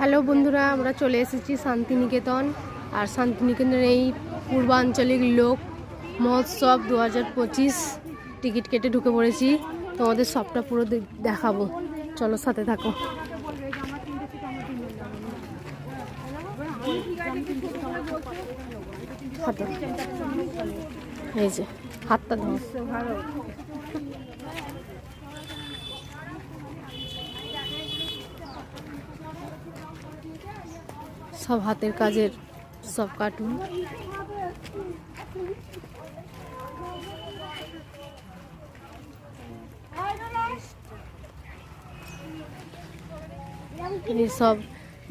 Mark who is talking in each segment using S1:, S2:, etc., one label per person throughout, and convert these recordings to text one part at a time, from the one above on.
S1: Hello বন্ধুরা, আমরা চলে এসেছি শান্তিনিকেতন। আর শান্তিনিকেতনের এই পূর্বাঞ্চলিক লোক মহোৎসব 2025 টিকিট কেটে ঢুকে পড়েছি। তোমাদের সবটা পুরো দেখাবো, চলো সাথে থাকো। এই যে হাতটা ধরো। সব হাতের কাজের সব কার্টুন। সব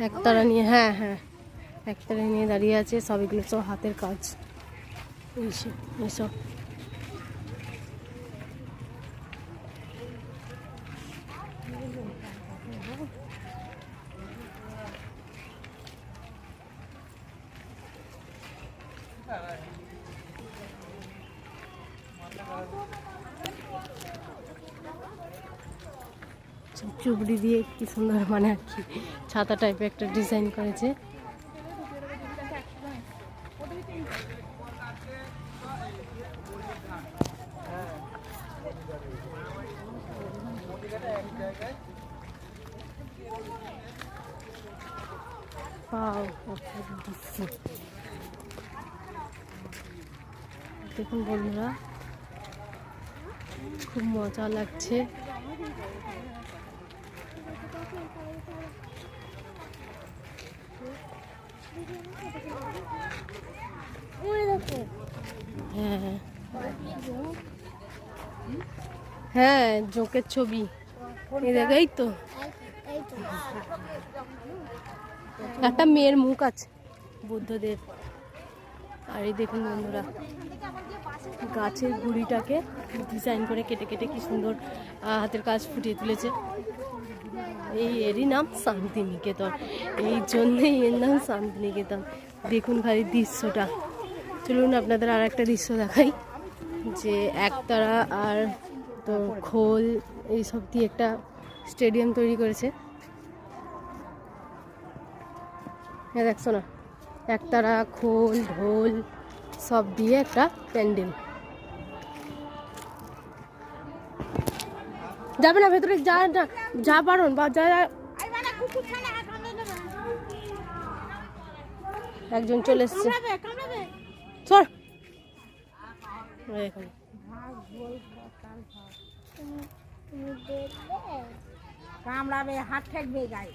S1: একতারা নিয়ে, হ্যাঁ হ্যাঁ একতারা নিয়ে দাঁড়িয়ে আছে। সব এগুলো সব হাতের কাজ। এইসব চুবড়ি দিয়ে কি সুন্দর, মানে আর কি ছাতা টাইপের একটা ডিজাইন করেছে। দেখুন বন্ধুরা, খুব মজা লাগছে। হ্যাঁ হ্যাঁ জোকের ছবি, এই তো একটা মেয়ের মুখ আছে, বুদ্ধদেব। আর এই দেখুন বন্ধুরা, গাছের গুড়িটাকে ডিজাইন করে কেটে কেটে কি সুন্দর হাতের কাজ ফুটিয়ে তুলেছে। এরই নাম শান্তিনিকেতন, এই জন্যই এর নাম শান্তিনিকেতন। দেখুন খালি দৃশ্যটা। চলুন আপনাদের আর একটা দৃশ্য দেখাই, যে একতারা আর তো খোল এইসব দিয়ে একটা স্টেডিয়াম তৈরি করেছে। হ্যাঁ দেখছো না, একতারা, খোল, ঢোল সব দিয়ে একটা প্যান্ডেল। যাবে না ভেতরে, যা না যা পারুন বা যা। একজন চলে এসছে,
S2: কামড়াবে, হাত ঠেকবে গায়ে।